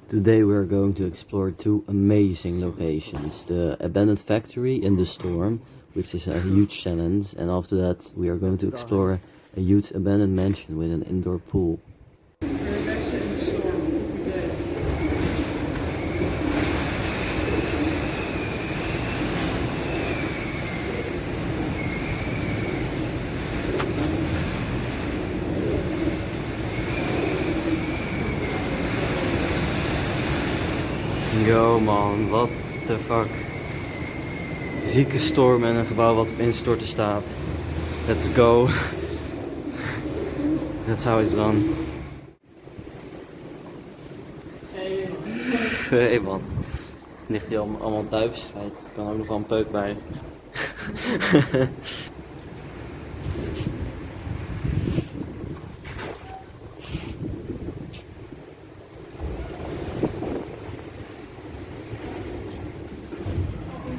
Today we are going to explore two amazing locations. The abandoned factory in the storm, which is a huge challenge, and after that we are going to explore a huge abandoned mansion with an indoor pool. Yo man, what the fuck. Zieke storm en een gebouw wat op instorten staat. Let's go. That's how it's done. Hey man. Ligt hier allemaal duivenscheit. Er kan ook nog wel een peuk bij.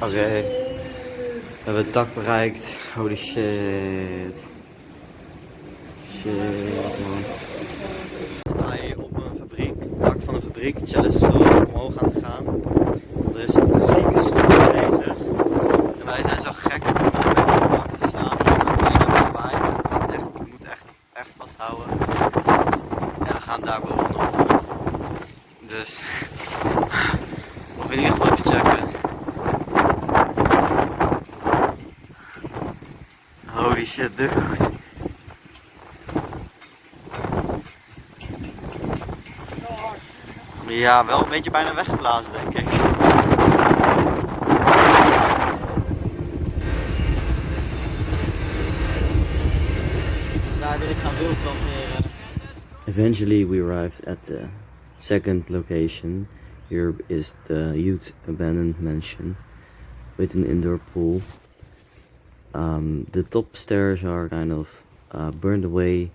Oké, we hebben het dak bereikt. Holy shit. Shit man. We staan hier op een fabriek, het dak van een fabriek. Chalice is zo omhoog aan het gaan. Er is een zieke storm bezig. En wij zijn zo gek om op het dak te staan. Je moet echt vasthouden. En we gaan daar bovenop. Dus, of in ieder geval even checken. Holy shit, dude. Ja, wel een beetje bijna weggeblazen, denk ik. Daar wil ik gaan wildplanteren. Eventually we arrived at the second location. Here is the huge abandoned mansion with an indoor pool. The top stairs are kind of burned away,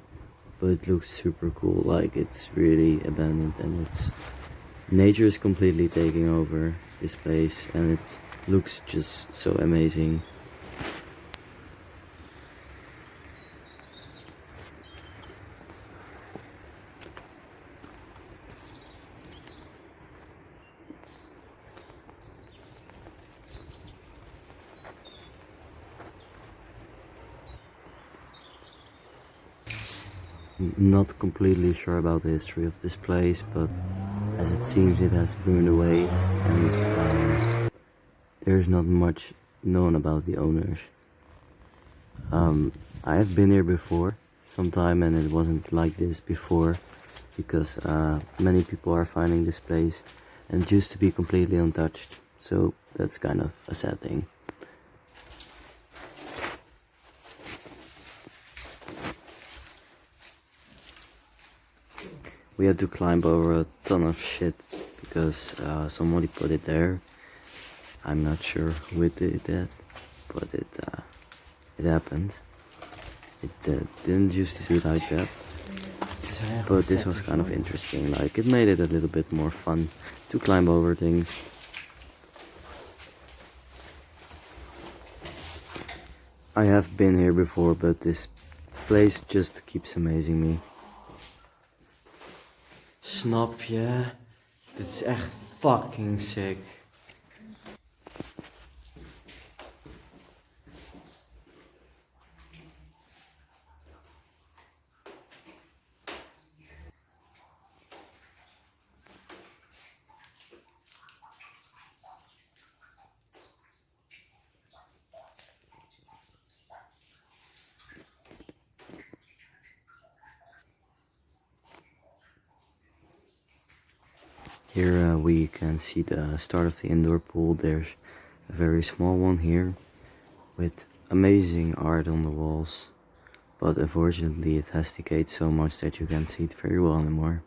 but it looks super cool. Like it's really abandoned, and nature is completely taking over this place, and it looks just so amazing. Not completely sure about the history of this place, but as it seems it has burned away, and there's not much known about the owners. I have been here before sometime, and it wasn't like this before, because many people are finding this place and it used to be completely untouched, so that's kind of a sad thing. We had to climb over a ton of shit because somebody put it there. I'm not sure who did that, but it happened. It didn't used to be like that, but this was kind of interesting. Like, it made it a little bit more fun to climb over things. I have been here before, but this place just keeps amazing me. Snap je? Dit is echt fucking sick. Here we can see the start of the indoor pool. There's a very small one here with amazing art on the walls, but unfortunately it has decayed so much that you can't see it very well anymore.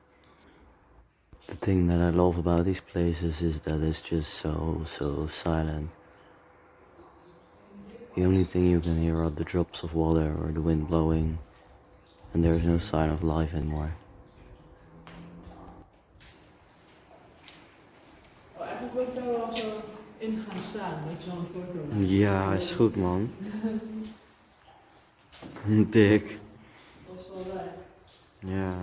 The thing that I love about these places is that it's just so silent. The only thing you can hear are the drops of water or the wind blowing, and there's no sign of life anymore. Eigenlijk wil ik daar wel zo in gaan staan met zo'n foto. Ja, is goed man. Dik. Dat is wel leuk. Ja.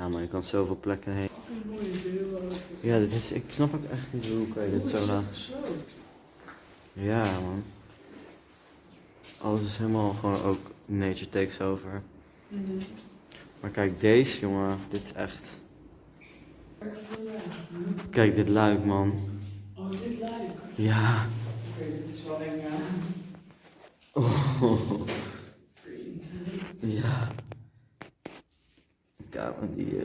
Ja, maar je kan zoveel plekken heen. Een mooie deur ook. Ja, dit is, ik snap ook echt niet hoe kan je dit zo laten. Ja, man. Alles is helemaal gewoon ook nature takes over. Maar kijk, deze jongen, dit is echt. Kijk, dit luik, man. Oh, dit luik. Ja. Oké, dit is wel eng, ja. Oh. Ja. Kijk, want die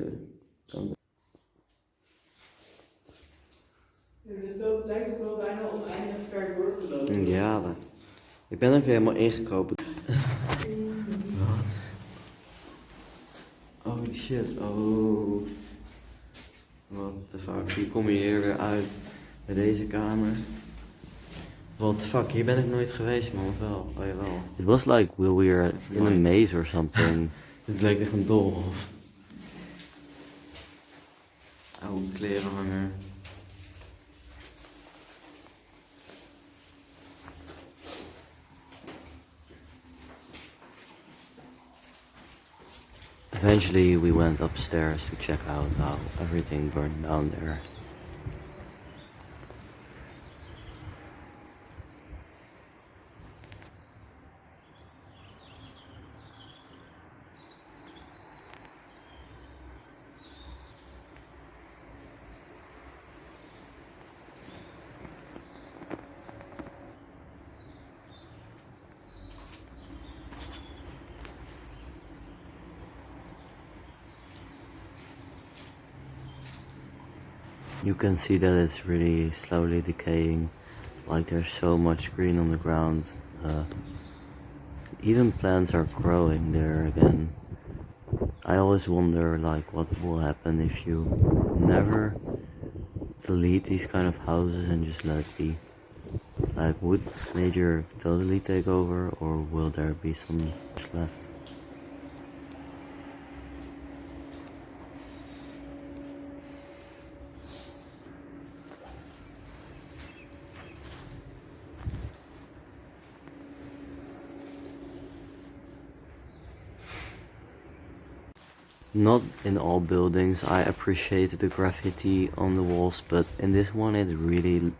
kan. Het lijkt ook wel bijna oneindig ver door te lopen. Ja, ik ben ook helemaal ingekropen. Wat? Holy shit, oh. What the fuck, hier kom je hier weer uit. Bij deze kamer. What the fuck, hier ben ik nooit geweest, man, of wel? Oh, jawel. It was like we were in a maze or something. Het leek echt een doolhof. Oude klerenhanger. Eventually we went upstairs to check out how everything burned down there. You can see that it's really slowly decaying, like there's so much green on the ground. Even plants are growing there again. I always wonder like what will happen if you never delete these kind of houses and just let it be. Like would nature totally take over, or will there be some left? Not in all buildings I appreciate the graffiti on the walls, but in this one it really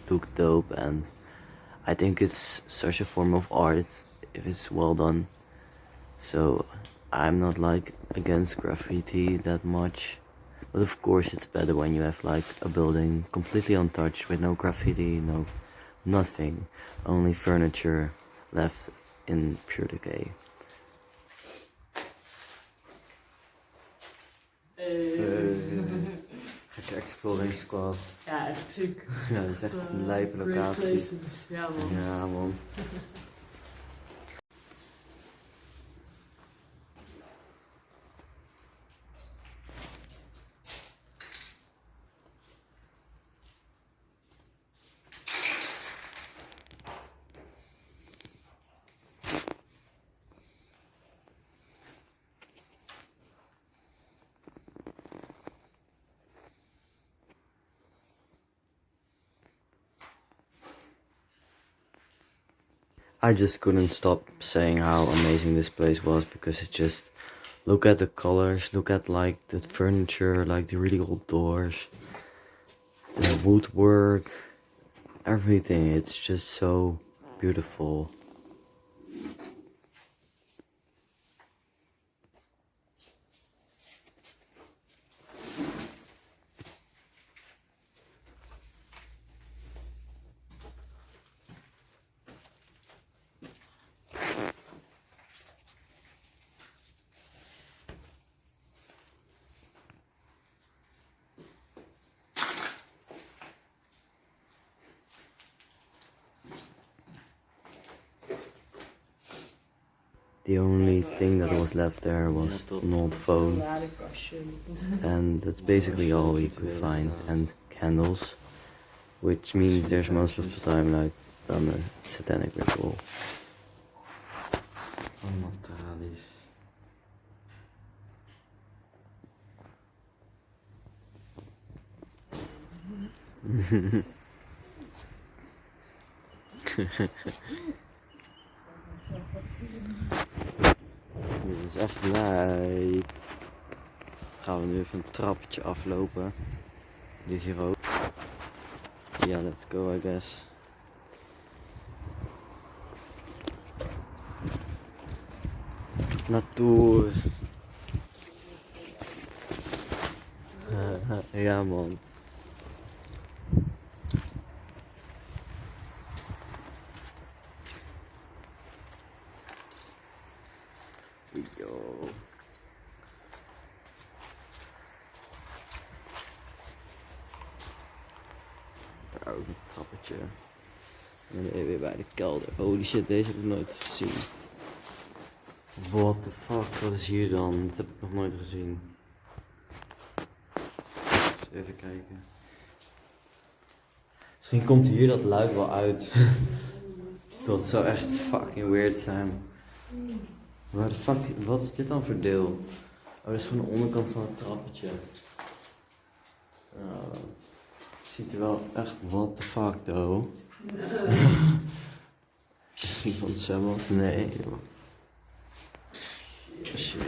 looked dope, and I think it's such a form of art if it's well done. So I'm not like against graffiti that much, but of course it's better when you have like a building completely untouched with no graffiti, no nothing, only furniture left in pure decay. Gekke Exploring Squad. Ja, echt ziek. Ja, dat is echt een lijpe locatie. Places. Ja, man. Ja, man. I just couldn't stop saying how amazing this place was, because it just, look at the colors, look at like the furniture, like the really old doors, the woodwork, everything. It's just so beautiful. The only thing that was left there was an old phone, and that's basically all we could find, and candles, which means there's most of the time like done a satanic ritual. Dit is echt lijp. gaan we nu even een trappetje aflopen. Die is hier ook. Ja, let's go I guess. Natuur. Ja man. Yo. Daar ook een trappetje. En dan weer bij de kelder. Holy shit, deze heb ik nooit gezien. What the fuck, wat is hier dan? Dat heb ik nog nooit gezien. Eens even kijken. Misschien komt hier dat luid wel uit. Dat zou echt fucking weird zijn. Waar de fuck, wat is dit dan voor deel? Oh, dat is gewoon de onderkant van het trappetje. Oh, het ziet er wel echt, what the fuck though. Is er iemand zwemmen? Nee joh. Shit.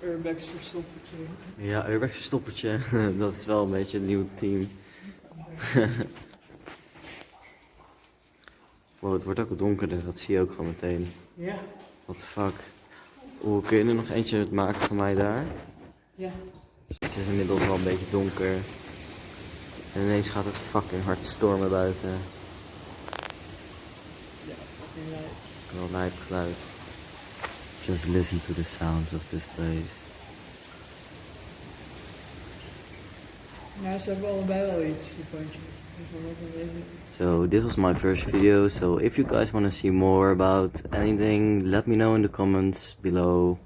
Urbex verstoppertje. Ja, Urbex verstoppertje. Dat is wel een beetje het nieuwe team. Wow, het wordt ook donkerder, dat zie je ook gewoon meteen. Ja. What the fuck. Oeh, kun je er nog eentje maken van mij daar? Ja. Het is inmiddels wel een beetje donker. En ineens gaat het fucking hard stormen buiten. Ja, fucking lijp. Wel lijp geluid. Just listen to the sounds of this place. Ja, ze hebben allebei wel iets, die pontjes. So this was my first video, so if you guys want to see more about anything, let me know in the comments below.